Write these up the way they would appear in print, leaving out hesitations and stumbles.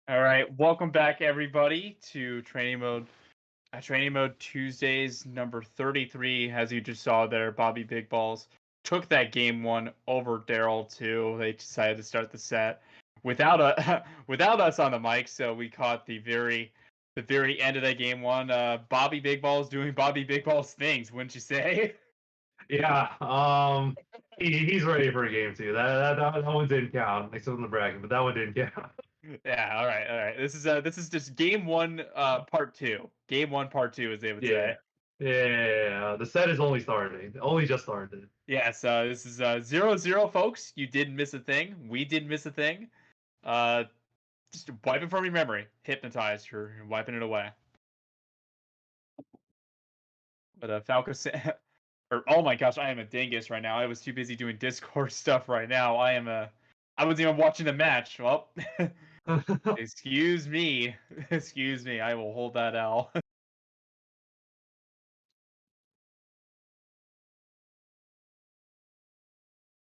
All right, welcome back everybody to Training Mode Tuesdays number 33. As you just saw there, Bobby Big Balls took that game one over Darrell too. They decided to start the set without without us on the mic, so we caught the very end of that game one. Bobby Big Balls doing Bobby Big Balls things, wouldn't you say? Yeah, he's ready for a game too. That one didn't count, except on the bragging, but that one didn't count. Yeah, all right, all right. This is just game one, part two. Game one, part two, as they would Yeah, say. yeah. The set is only starting, only just started. Yes, this is 0-0, folks. You didn't miss a thing. We didn't miss a thing. Uh, just wipe it from your memory. Hypnotized. You're wiping it away. But Falco or oh my gosh, I am a dingus right now. I was too busy doing Discord stuff right now. I wasn't even watching the match. Well, excuse me. Excuse me. I will hold that L.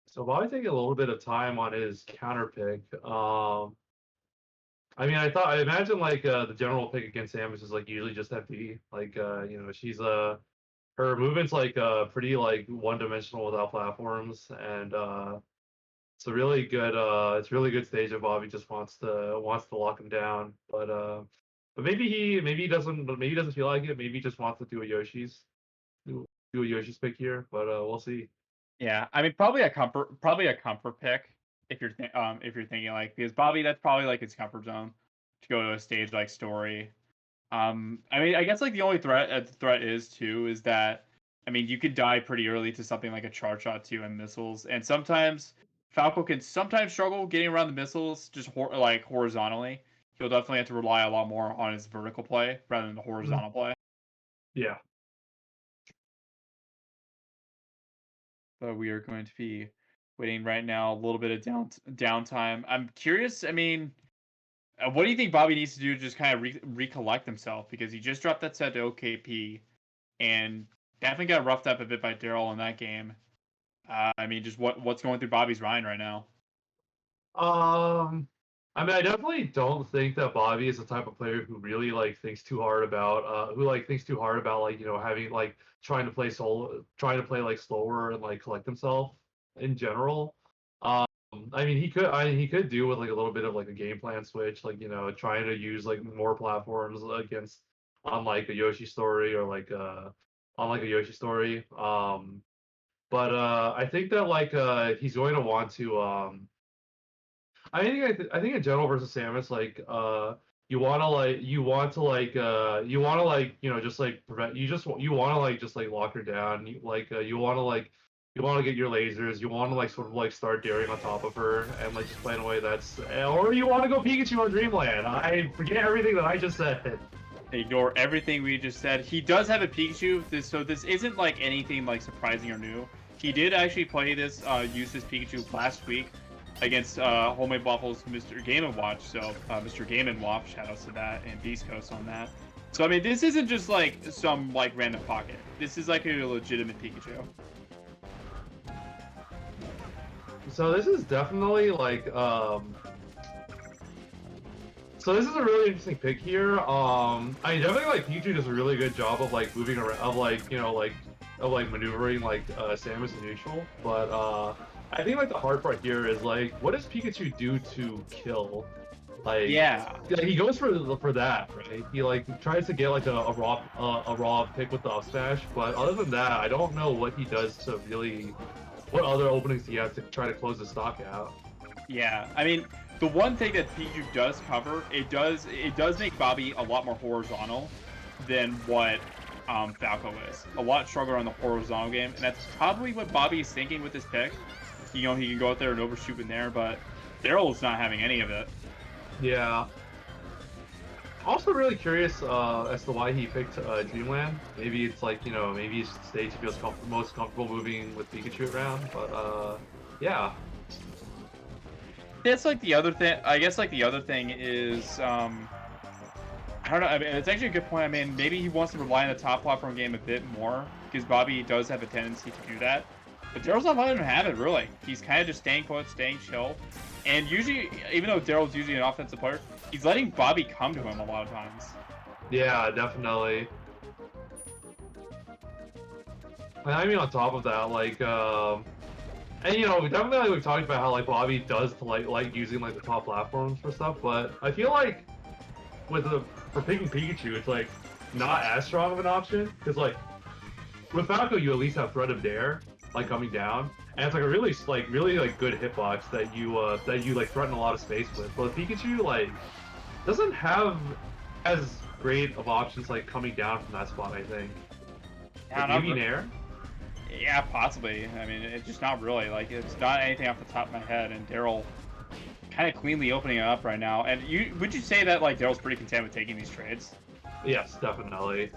So Bobby taking a little bit of time on his counter pick. I mean, I imagine like the general pick against Samus is like usually just FD. Like she's her movement's like pretty like one dimensional without platforms, and it's a really good stage if Bobby just wants to lock him down. But maybe he doesn't feel like it. Maybe he just wants to do a Yoshi's pick here. But we'll see. Yeah, I mean probably a comfort pick if you're thinking like, because Bobby, that's probably like his comfort zone to go to a stage like Story. I mean, I guess like the only threat is that, I mean, you could die pretty early to something like a charge shot too and missiles, and sometimes Falco can sometimes struggle getting around the missiles just like horizontally. He'll definitely have to rely a lot more on his vertical play rather than the Mhm. horizontal play. Yeah. But we are going to be waiting right now, a little bit of downtime. I'm curious. I mean, what do you think Bobby needs to do to just kind of recollect himself? Because he just dropped that set to OKP and definitely got roughed up a bit by Darrell in that game. I mean, just what's going through Bobby's mind right now? Um. I mean, I definitely don't think that Bobby is the type of player who really like thinks too hard about like having like trying to play like slower and like collect himself in general. Um, he could do with like a little bit of like a game plan switch, like trying to use like more platforms against on like a Yoshi story or like on like a Yoshi story. But I think that like he's going to want to I think in general versus Samus, like you want to like just like prevent you want to like just like lock her down. You want to get your lasers. You want to like sort of like start daring on top of her and like just play in a way that's, or you want to go Pikachu on Dreamland. I forget everything that I just said. Ignore everything we just said. He does have a Pikachu, so this isn't like anything like surprising or new. He did actually play this, use this Pikachu last week against Homemade Waffles Mr. Game & Watch. So Mr. Game & Watch, shoutouts to that, and Beast Coast on that. So I mean, this isn't just like some like random pocket. This is like a legitimate Pikachu. So this is definitely like So this is a really interesting pick here. I mean, definitely like Pikachu does a really good job of like moving around, of like maneuvering like Samus in neutral. But I think like the hard part here is like, what does Pikachu do to kill? Like, Yeah. yeah, he goes for that, right? He like tries to get like a raw pick with the up smash, but other than that, I don't know what he does to really, what other openings he has to try to close the stock out. Yeah, I mean, the one thing that Pikachu does cover, it does make Bobby a lot more horizontal than what Falco is. A lot stronger on the horizontal game, and that's probably what Bobby is thinking with this pick. You know, he can go out there and overshoot in there, but Darrell's not having any of it. Yeah. Also really curious as to why he picked Dreamland. Maybe it's like, maybe it's the stage he feels most comfortable moving with Pikachu around, but yeah. That's like the other thing. I guess like the other thing is, I don't know. I mean, it's actually a good point. I mean, maybe he wants to rely on the top platform game a bit more because Bobby does have a tendency to do that. But Darrell's not letting him have it, really. He's kind of just staying put, staying chill. And usually, even though Darrell's usually an offensive player, he's letting Bobby come to him a lot of times. Yeah, definitely. And I mean, on top of that, like, and you know, definitely like, we've talked about how like Bobby does to like using like the top platforms for stuff, but I feel like for picking Pikachu, it's like not as strong of an option because like with Falco, you at least have Threat of Dare like coming down, and it's like a really good hitbox that you like threaten a lot of space with. But Pikachu like doesn't have as great of options like coming down from that spot. I think. Yeah, Maybe Nair. Yeah, possibly. I mean, it's just not really. Like, it's not anything off the top of my head, and Darrell kind of cleanly opening it up right now. And would you say that, like, Darrell's pretty content with taking these trades? Yes, definitely.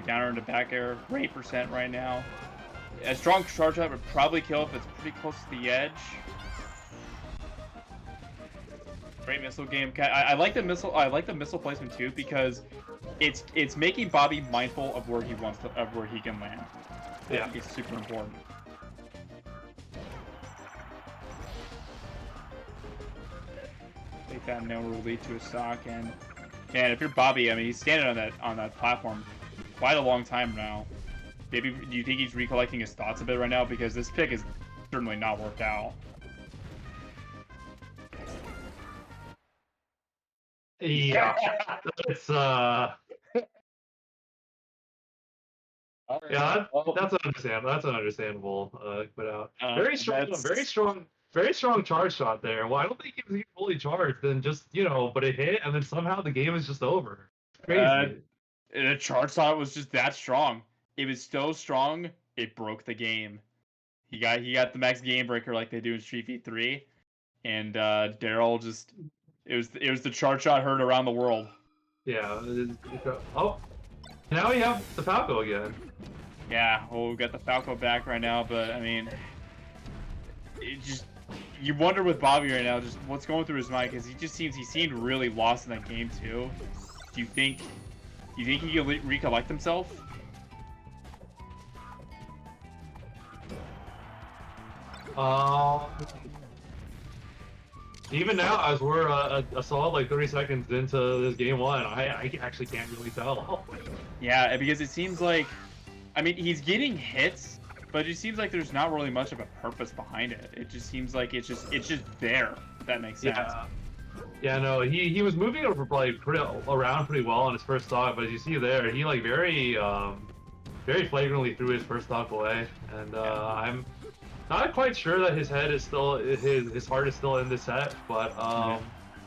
Downer into back air, great percent right now. A strong charge up would probably kill if it's pretty close to the edge. Great missile game. I like the missile. I like the missile placement too because it's making Bobby mindful of where he can land. Yeah, it's super important. Take that no relief to his stock, and if you're Bobby, I mean he's standing on that platform quite a long time now. Maybe do you think he's recollecting his thoughts a bit right now because this pick is certainly not worked out. Yeah, it's yeah, that's understandable. Put out very strong charge shot there. Well, I don't think he was fully charged, and just but it hit, and then somehow the game is just over. It's crazy. The charge shot was just that strong. It was so strong, it broke the game. He got the max game breaker like they do in Street V3, and Darrell just. It was the charge shot heard around the world. Yeah. Oh, now we have the Falco again. Yeah, well, we've got the Falco back right now, but I mean, you wonder with Bobby right now, just what's going through his mind because he seemed really lost in that game too. Do you think he can recollect himself? Even now, as we're a solid like 30 seconds into this game one, I actually can't really tell. Yeah, because it seems like, I mean, he's getting hits, but it seems like there's not really much of a purpose behind it. It just seems like it's just there. If that makes sense. Yeah, no, he was moving over like around pretty well on his first stock, but as you see there, he like very flagrantly threw his first stock away, and I'm not quite sure that his head is still his heart is still in this set, but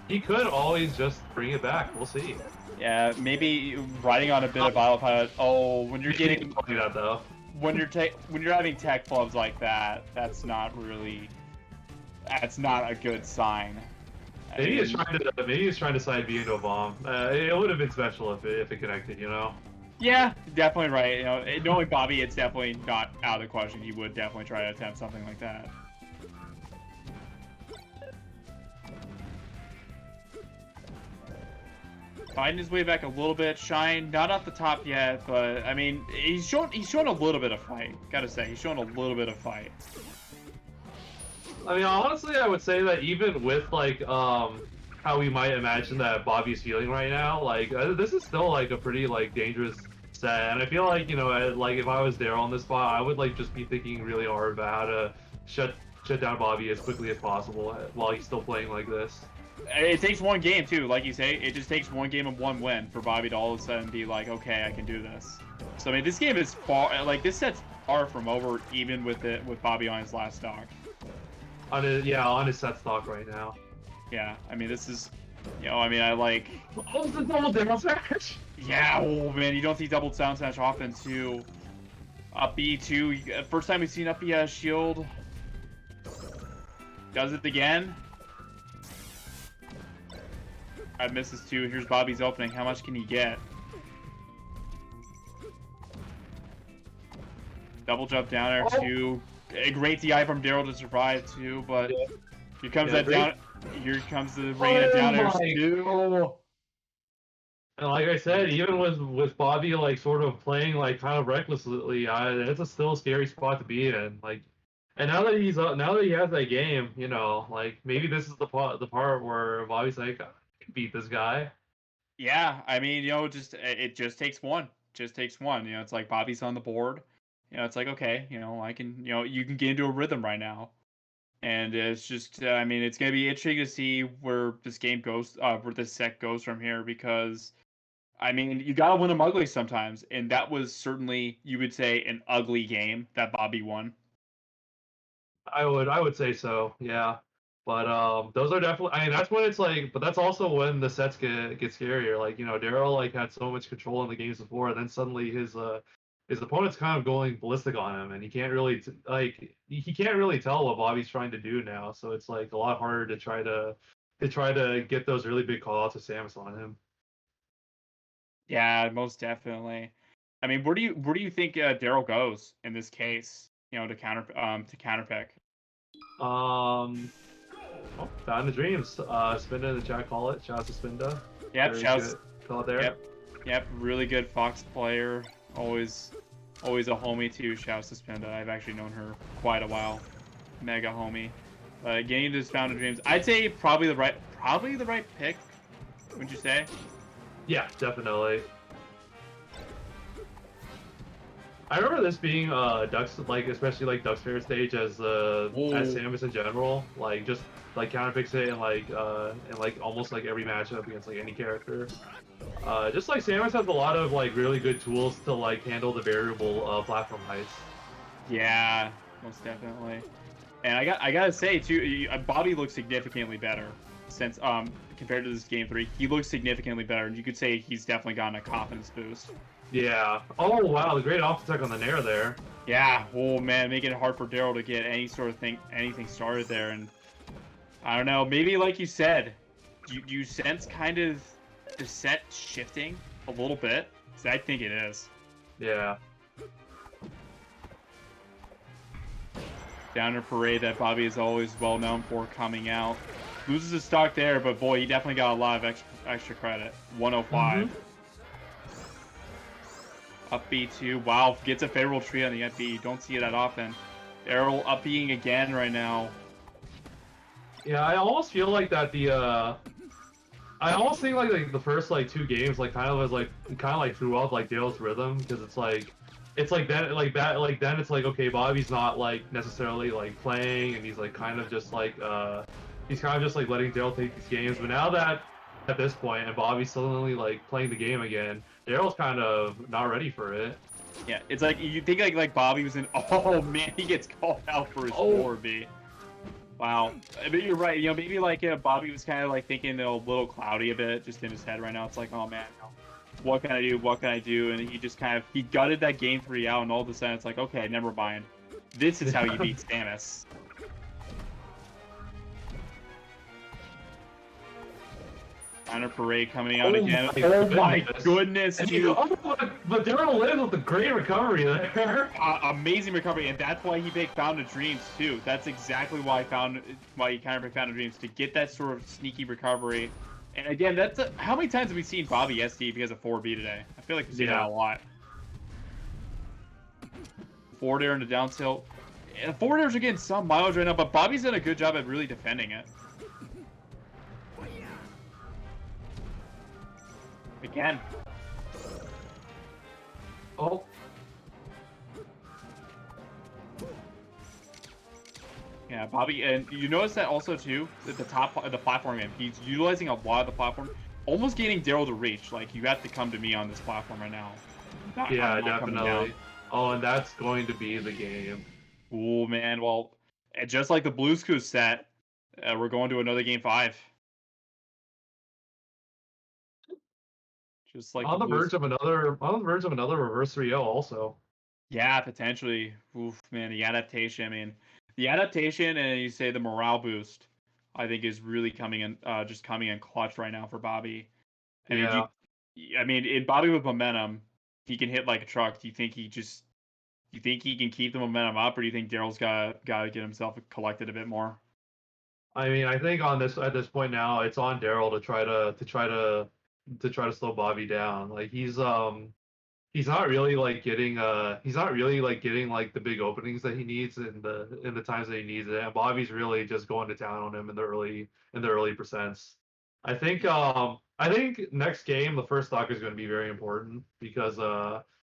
he could always just bring it back. We'll see. Yeah, maybe riding on a bit of autopilot. Oh, when you're getting that though. When you're having tech flubs like that, that's not a good sign. Maybe he's trying to side B into a bomb. It would have been special if it connected, you know. Yeah, definitely right. You know, knowing Bobby, it's definitely not out of the question. He would definitely try to attempt something like that. Finding his way back a little bit. Shine, not off the top yet, but I mean, he's shown a little bit of fight. Gotta say, he's shown a little bit of fight. I mean, honestly, I would say that even with like how we might imagine that Bobby's feeling right now, like this is still like a pretty like dangerous set, and I feel like like if I was Darrell on this spot, I would like just be thinking really hard about how to shut down Bobby as quickly as possible while he's still playing like this. It takes one game too, like you say. It just takes one game and one win for Bobby to all of a sudden be like, okay, I can do this. So I mean, this game is this set's far from over, even with Bobby on his last stock. On his set stock right now. Yeah, I mean, this is, I mean, I like. Oh, the double down smash! Yeah, oh man, you don't see double down smash often too. Up B too. First time we've seen up B has shield. Does it again. I misses too. Here's Bobby's opening. How much can he get? Double jump down air too. A great DI from Darrell to survive too, but here comes that down. Here comes the rain of down airs too. And like I said, even with Bobby like sort of playing like kind of recklessly, it's a still scary spot to be in. Like, and now that he has that game, like maybe this is the part where Bobby's like, I can beat this guy. Yeah, I mean, just it just takes one. Just takes one. It's like Bobby's on the board. It's like okay, I can, you can get into a rhythm right now. And it's just, I mean, it's gonna be interesting to see where this game goes, where this set goes from here. Because, I mean, you gotta win them ugly sometimes, and that was certainly, you would say, an ugly game that Bobby won. I would say so, yeah. But those are definitely. I mean, that's when it's like. But that's also when the sets get scarier. Like Darrell like had so much control in the games before, and then suddenly his opponent's kind of going ballistic on him, and he can't really he can't really tell what Bobby's trying to do now. So it's like a lot harder to get those really big callouts of Samus on him. Yeah, most definitely. I mean, where do you think Darrell goes in this case? To counterpick. Um, Found the dreams. Spinda in the chat call it. Shouts to Spinda. Yep, Very shouts. good call there. Yep, yep. Really good Fox player. Always a homie too. Shouts to Spinda. I've actually known her quite a while. Mega homie. Getting into this Found of Dreams, I'd say probably the right pick. Would you say? Yeah, definitely. I remember this being Ducks like especially like Ducks favorite stage as Samus in general. Like just like counterpicks it and like almost like every matchup against like any character. Just like Samus has a lot of like really good tools to like handle the variable platform heights. Yeah, most definitely. And I gotta say too, Bobby looks significantly better since compared to this game 3. He looks significantly better, and you could say he's definitely gotten a confidence boost. Yeah. Oh wow, the great off attack on the Nair there. Yeah. Oh man, making it hard for Darrell to get anything started there, and I don't know. Maybe like you said, you sense kind of the set shifting a little bit. 'Cause I think it is. Yeah. Downer parade that Bobby is always well known for coming out. Loses his stock there, but boy, he definitely got a lot of extra credit. 105. Up B2. Wow, gets a favorable tree on the up B. You don't see it that often. Darrell up Bing again right now. Yeah, I almost feel like that I almost think like the first like 2 games like kind of threw off like Dale's rhythm because it's like then it's like okay, Bobby's not like necessarily like playing and he's like kind of just like letting Dale take these games. But now that at this point and Bobby's suddenly like playing the game again, Daryl's kind of not ready for it. Yeah, it's like you think like Bobby was in. Oh man, he gets called out for his 4B. Wow, I mean, you're right. Maybe like Bobby was kind of like thinking a little cloudy a bit just in his head right now. It's like, oh man, what can I do? What can I do? And he just he gutted that game 3 out, and all of a sudden it's like, okay, never mind. This is how you beat Samus. Honor Parade coming out again. Oh my goodness, dude. But Darrell lives with a great recovery there. Amazing recovery, and that's why he picked Found of Dreams too. That's exactly why he kind of picked Found of Dreams, to get that sort of sneaky recovery. And again, how many times have we seen Bobby SD because of 4B today? I feel like we've seen that a lot. Forward air into down tilt. And forward airs are getting some mileage right now, but Bobby's done a good job at really defending it. Again. Oh. Yeah, Bobby, and you notice that also too, at the top of the platform game, he's utilizing a lot of the platform, almost getting Darrell to reach. Like, you have to come to me on this platform right now. Yeah, definitely. Oh, and that's going to be the game. Ooh, man. Well, just like the Blues Clues set, we're going to another game 5. Just like on the verge of another reverse 3-0 also. Yeah, potentially. Oof, man, the adaptation. I mean, the adaptation and you say the morale boost, I think is really coming in, just coming in clutch right now for Bobby. I mean, in Bobby with momentum, he can hit like a truck. Do you think he can keep the momentum up, or do you think Darrell's got to get himself collected a bit more? I mean, I think at this point now, it's on Darrell to try to to try to slow Bobby down. Like he's not really like getting like the big openings that he needs in the times that he needs it. And Bobby's really just going to town on him in the early percents. I think next game the first stock is going to be very important because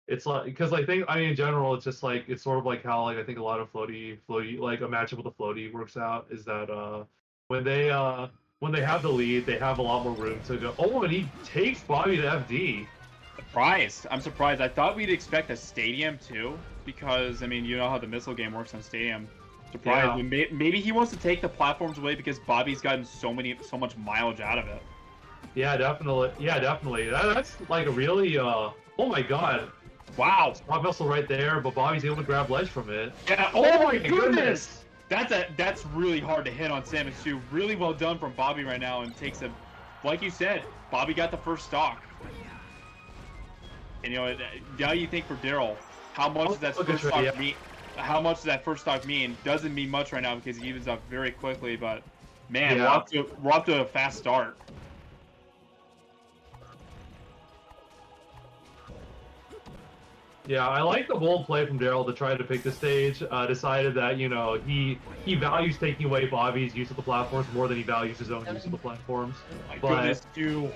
it's like because I mean in general it's just like it's sort of like how like I think a lot of floaty like a matchup with a floaty works out is that when they when they have the lead they have a lot more room to go. Oh, and he takes Bobby to FD. Surprised. I'm surprised. I thought we'd expect a stadium too, because I mean, you know how the missile game works on stadium. Surprised. Yeah. Maybe he wants to take the platforms away because Bobby's gotten so much mileage out of it. Yeah, definitely. Yeah, definitely. That's like a really oh my god. Wow. Spot vessel right there, but Bobby's able to grab ledge from it. Yeah. Oh my goodness. That's really hard to hit on Samus too. Really well done from Bobby right now, and takes a, like you said, Bobby got the first stock. And you know, now you think for Darrell, how much does that first stock mean? How much does that first stock mean? Doesn't mean much right now because he evens up very quickly. But man, we're off to a fast start. Yeah, I like the bold play from Darrell to try to pick the stage. Decided that you know he values taking away Bobby's use of the platforms more than he values his own use of the platforms. My goodness, dude.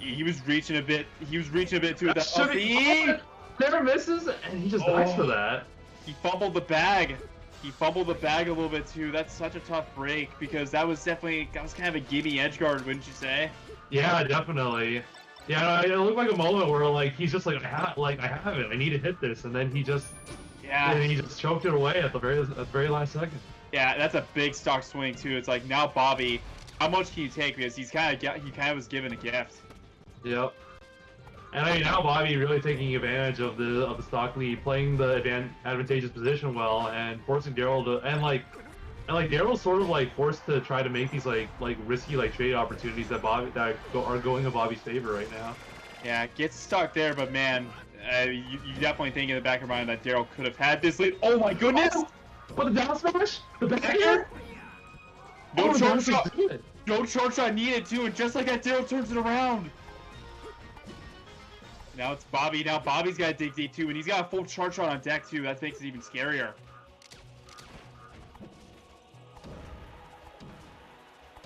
He was reaching a bit. He was reaching a bit too. That never misses, and he just dies for that. He fumbled the bag. He fumbled the bag a little bit too. That's such a tough break because that was kind of a gimme edge guard, wouldn't you say? Yeah, definitely. Yeah, it looked like a moment where like he's just like I have it. I need to hit this, and then he just choked it away at the very last second. Yeah, that's a big stock swing too. It's like now Bobby, how much can you take because he kind of was given a gift. Yep. And I mean now Bobby really taking advantage of the stock lead, playing the advantageous position well, and forcing Darrell to and Darrell's sort of like forced to try to make these like risky like trade opportunities that are going in Bobby's favor right now. Yeah, gets stuck there, but man, you definitely think in the back of your mind that Darrell could have had this lead. Oh my goodness! Oh, but the down smash, the back air. No short shot. No short shot needed too, and just like that, Darrell turns it around. Now it's Bobby. Now Bobby's got to dig deep too, and he's got a full charge shot on deck too. That makes it even scarier.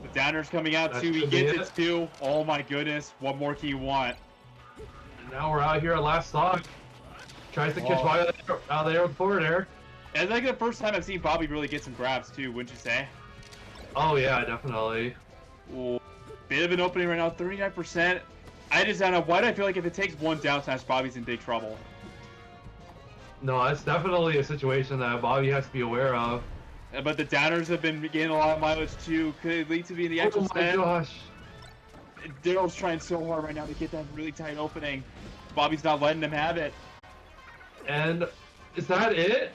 The downer's coming out too. He gets it too. Oh my goodness! What more can you want? And now we're out here at last stock. Tries to catch Bobby out there with forward air. It's like the first time I've seen Bobby really get some grabs too. Wouldn't you say? Oh yeah, definitely. Ooh, bit of an opening right now. 39%. I don't know. Why do I feel like if it takes one down smash, Bobby's in big trouble? No, it's definitely a situation that Bobby has to be aware of. But the downers have been getting a lot of mileage too. Could it lead to be in the actual stand? Oh my gosh. Darrell's trying so hard right now to get that really tight opening. Bobby's not letting him have it. And is that it?